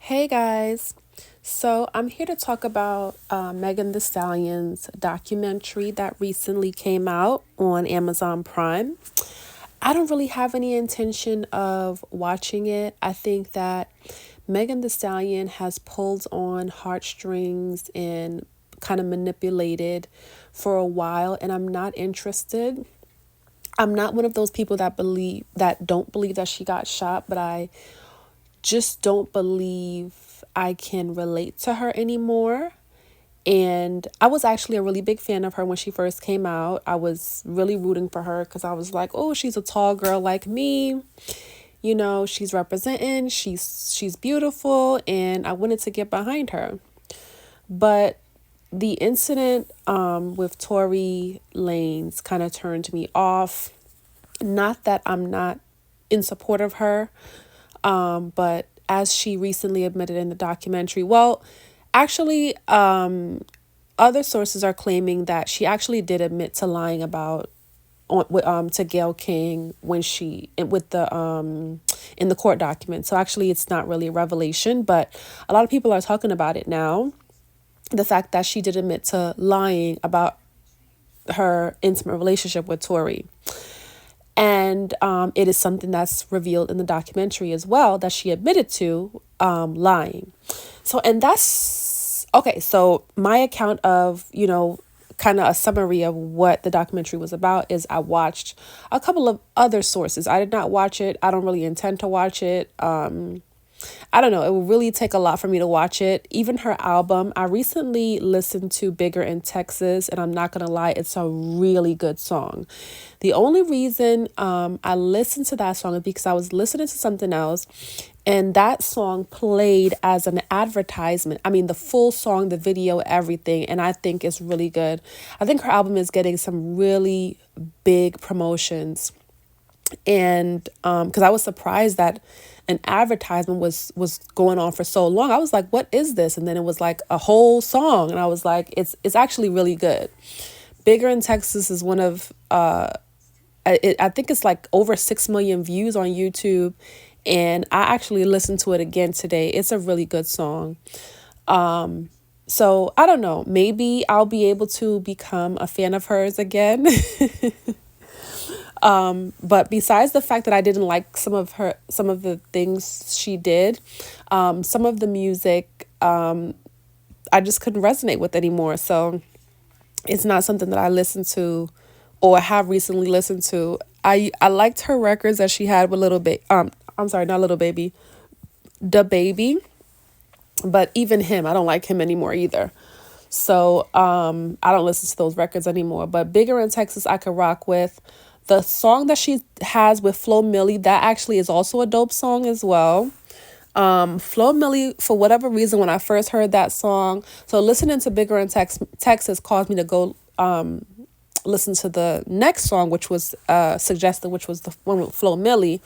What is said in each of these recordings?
Hey guys, so I'm here to talk about Megan Thee Stallion's documentary that recently came out on Amazon Prime. I don't really have any intention of watching it. I think that Megan Thee Stallion has pulled on heartstrings and kind of manipulated for a while, and I'm not interested. I'm not one of those people that don't believe that she got shot, but I just don't believe I can relate to her anymore. And I was actually a really big fan of her when she first came out. I was really rooting for her because I was like, oh, she's a tall girl like me. You know, she's representing, she's beautiful, and I wanted to get behind her. But the incident with Tory Lanez kind of turned me off. Not that I'm not in support of her, but as she recently admitted in the documentary, well, actually, other sources are claiming that she actually did admit to lying about to Gayle King when she with the in the court document. So actually, it's not really a revelation, but a lot of people are talking about it now. The fact that she did admit to lying about her intimate relationship with Tory. And it is something that's revealed in the documentary as well that she admitted to lying. So, and that's okay. So, my account of, kind of a summary of what the documentary was about is I watched a couple of other sources. I did not watch it. I don't really intend to watch it. I don't know. It would really take a lot for me to watch it. Even her album, I recently listened to Bigger in Texas, and I'm not going to lie, it's a really good song. The only reason I listened to that song is because I was listening to something else, and that song played as an advertisement. I mean, the full song, the video, everything, and I think it's really good. I think her album is getting some really big promotions. And because I was surprised that an advertisement was going on for so long. I was like, what is this? And then it was like a whole song, and I was like, it's actually really good. Bigger in Texas is one of I think it's like over 6 million views on YouTube, and I actually listened to it again today. It's a really good song. So I don't know, maybe I'll be able to become a fan of hers again. But besides the fact that I didn't like some of the things she did, some of the music, I just couldn't resonate with anymore. So it's not something that I listen to or have recently listened to. I liked her records that she had with Little Baby. I'm sorry, not Little Baby, Da Baby. But even him, I don't like him anymore either. So I don't listen to those records anymore. But Bigger in Texas, I could rock with. The song that she has with Flo Milli, that actually is also a dope song as well. Flo Milli, for whatever reason, when I first heard that song, so listening to Bigger in Texas caused me to go listen to the next song, which was suggested, which was the one with Flo Milli.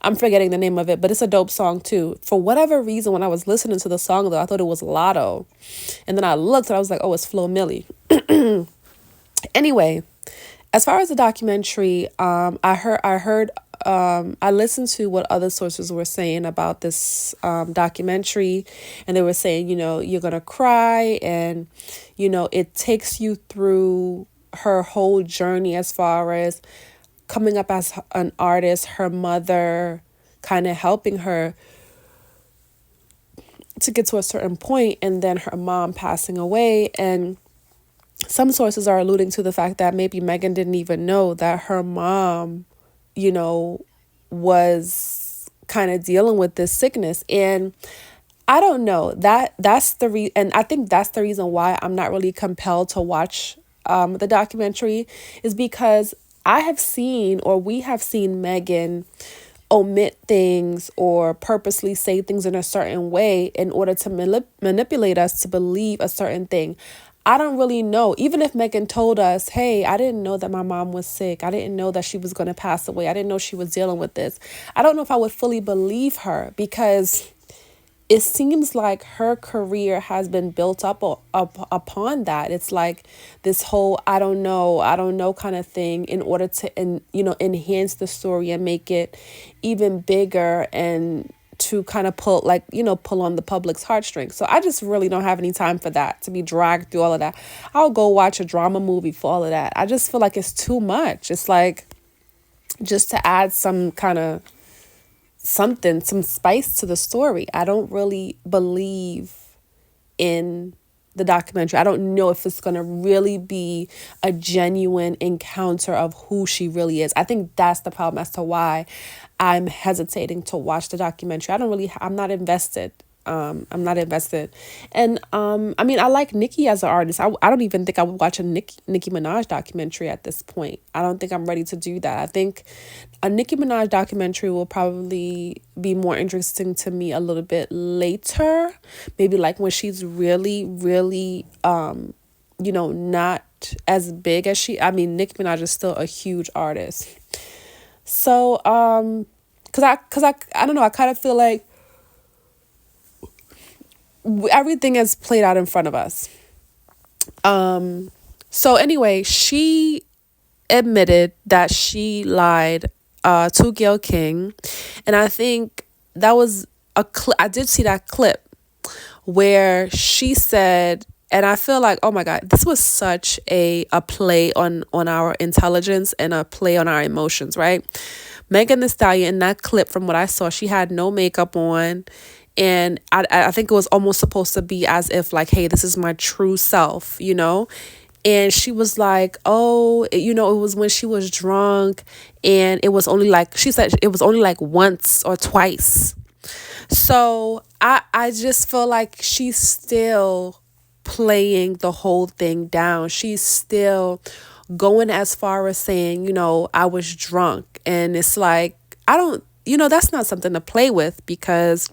I'm forgetting the name of it, but it's a dope song too. For whatever reason, when I was listening to the song, though, I thought it was Lotto. And then I looked and I was like, oh, it's Flo Milli. Anyway, as far as the documentary, I listened to what other sources were saying about this documentary, and they were saying, you're gonna cry, and it takes you through her whole journey as far as coming up as an artist, her mother kind of helping her to get to a certain point, and then her mom passing away. And some sources are alluding to the fact that maybe Megan didn't even know that her mom, was kind of dealing with this sickness. And I don't know, and I think that's the reason why I'm not really compelled to watch the documentary, is because we have seen Megan omit things or purposely say things in a certain way in order to manipulate us to believe a certain thing. I don't really know. Even if Megan told us, hey, I didn't know that my mom was sick. I didn't know that she was going to pass away. I didn't know she was dealing with this. I don't know if I would fully believe her, because it seems like her career has been built up upon that. It's like this whole I don't know kind of thing in order to enhance the story and make it even bigger and kind of pull, like, pull on the public's heartstrings. So I just really don't have any time for that, to be dragged through all of that. I'll go watch a drama movie for all of that. I just feel like it's too much. It's like, just to add some kind of something, some spice to the story. I don't really believe in the documentary. I don't know if it's going to really be a genuine encounter of who she really is. I think that's the problem as to why I'm hesitating to watch the documentary. I'm not invested. I'm not invested. And I mean, I like Nicki as an artist. I don't even think I would watch a Nicki Minaj documentary at this point. I don't think I'm ready to do that. I think a Nicki Minaj documentary will probably be more interesting to me a little bit later. Maybe like when she's really, really, not as big as I mean, Nicki Minaj is still a huge artist. So, I don't know, I kind of feel like everything is played out in front of us. So anyway, she admitted that she lied to Gayle King, and I think that was I did see that clip where she said, and I feel like, oh my God, this was such a play on our intelligence and a play on our emotions, right? Megan Thee Stallion, in that clip, from what I saw, she had no makeup on. And I think it was almost supposed to be as if like, hey, this is my true self, And she was like, oh, it was when she was drunk. And it was only like, she said it was only like once or twice. So I just feel like she's still playing the whole thing down. She's still going as far as saying, I was drunk. And it's like, that's not something to play with, because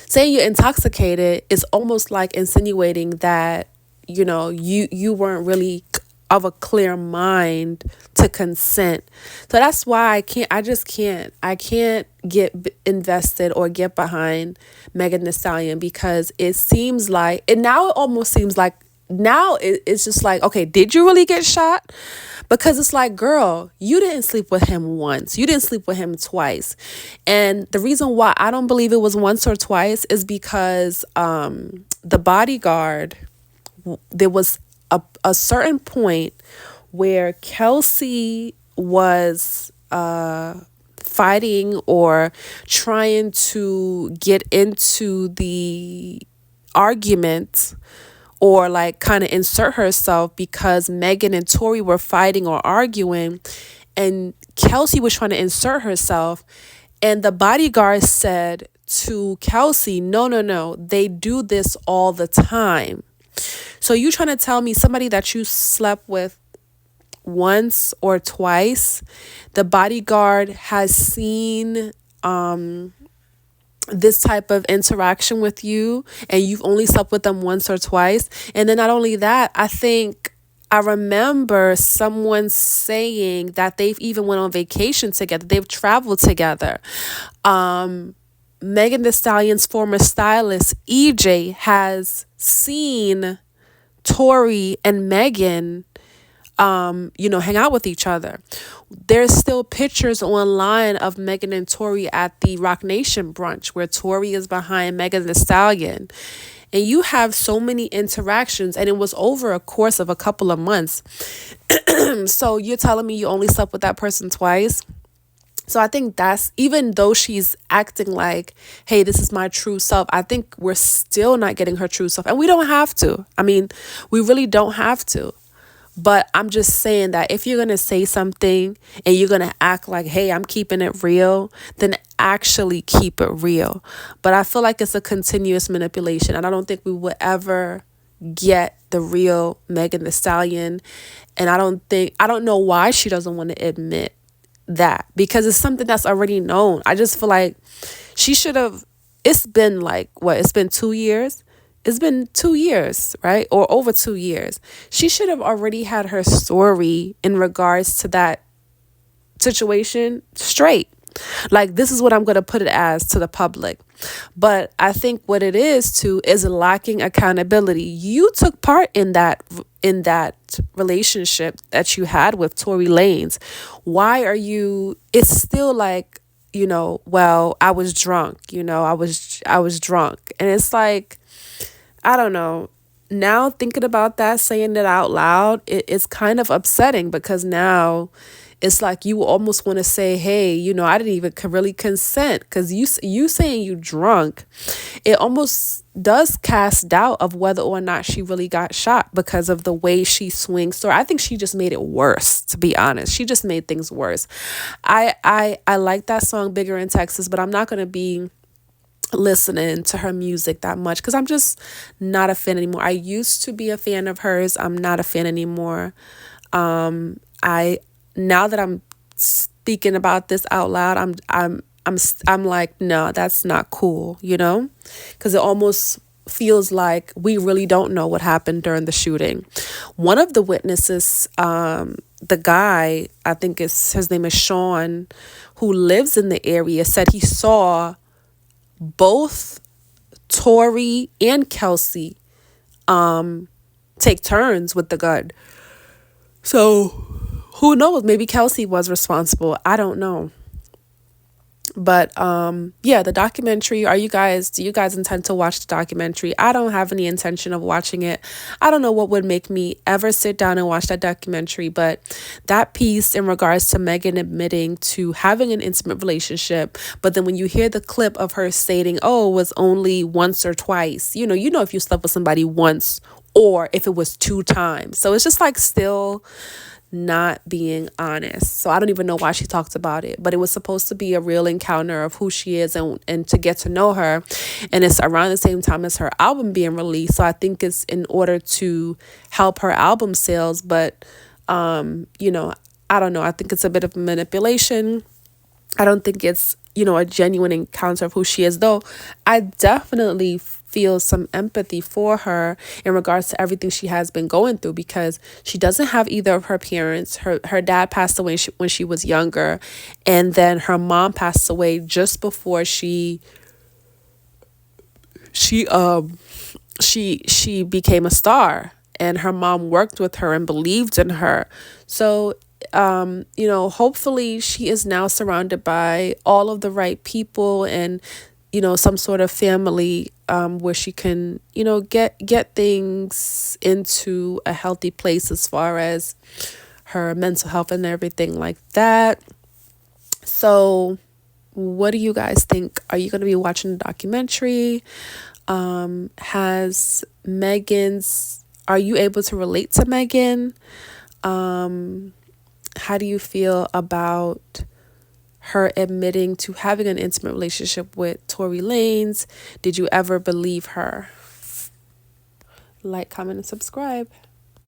saying you're intoxicated is almost like insinuating that, you weren't really of a clear mind to consent. So that's why I can't get invested or get behind Megan Thee Stallion, because it seems like, and now it almost seems like, now it's just like, okay, did you really get shot? Because it's like, girl, you didn't sleep with him once. You didn't sleep with him twice. And the reason why I don't believe it was once or twice is because the bodyguard, there was a certain point where Kelsey was fighting or trying to get into the argument, or like kind of insert herself, because Megan and Tory were fighting or arguing, and Kelsey was trying to insert herself. And the bodyguard said to Kelsey, no, they do this all the time. So you trying to tell me somebody that you slept with once or twice, the bodyguard has seen this type of interaction with you, and you've only slept with them once or twice? And then not only that, I remember someone saying that they've even went on vacation together. They've traveled together. Megan Thee Stallion's former stylist, EJ, has seen Tory and Megan hang out with each other. There's still pictures online of Megan and Tory at the Rock Nation brunch, where Tory is behind Megan Thee Stallion. And you have so many interactions, and it was over a course of a couple of months. So you're telling me you only slept with that person twice? So I think that's, even though she's acting like, hey, this is my true self, I think we're still not getting her true self. And we don't have to. I mean, we really don't have to. But I'm just saying that if you're going to say something and you're going to act like, hey, I'm keeping it real, then actually keep it real. But I feel like it's a continuous manipulation, and I don't think we will ever get the real Megan Thee Stallion. And I don't know why she doesn't want to admit that, because it's something that's already known. I just feel like she should have, it's been like, it's been 2 years. It's been 2 years, right? Or over 2 years. She should have already had her story in regards to that situation straight. Like, this is what I'm going to put it as to the public. But I think what it is lacking accountability. You took part in that relationship that you had with Tory Lanez. Why are you, it's still like, well, I was drunk, I was drunk. And it's like, I don't know. Now thinking about that, saying it out loud, it's kind of upsetting because now it's like you almost want to say, hey, I didn't even really consent, because you saying you drunk, it almost does cast doubt of whether or not she really got shot because of the way she swings. So I think she just made it worse, to be honest. She just made things worse. I like that song Bigger in Texas, but I'm not going to be listening to her music that much because I'm just not a fan anymore. I used to be a fan of hers. I'm not a fan anymore. I Now that I'm speaking about this out loud, I'm like, no, that's not cool, because it almost feels like we really don't know what happened during the shooting. One of the witnesses, the guy, I think his name is Sean, who lives in the area, said he saw both Tori and Kelsey take turns with the gun. So who knows? Maybe Kelsey was responsible. I don't know. But yeah, the documentary, do you guys intend to watch the documentary? I don't have any intention of watching it. I don't know what would make me ever sit down and watch that documentary, but that piece in regards to Megan admitting to having an intimate relationship, but then when you hear the clip of her stating, oh, it was only once or twice, if you slept with somebody once or if it was 2 times. So it's just like still not being honest. So I don't even know why she talked about it, but it was supposed to be a real encounter of who she is and to get to know her. And it's around the same time as her album being released. So I think it's in order to help her album sales. But, I don't know. I think it's a bit of manipulation. I don't think it's, a genuine encounter of who she is, though I definitely feel some empathy for her in regards to everything she has been going through, because she doesn't have either of her parents. Her dad passed away when she was younger, and then her mom passed away just before she became a star, and her mom worked with her and believed in her. So hopefully she is now surrounded by all of the right people and, some sort of family where she can, get things into a healthy place as far as her mental health and everything like that. So what do you guys think? Are you going to be watching the documentary? Are you able to relate to Megan? How do you feel about her admitting to having an intimate relationship with Tory Lanez? Did you ever believe her? Like, comment, and subscribe.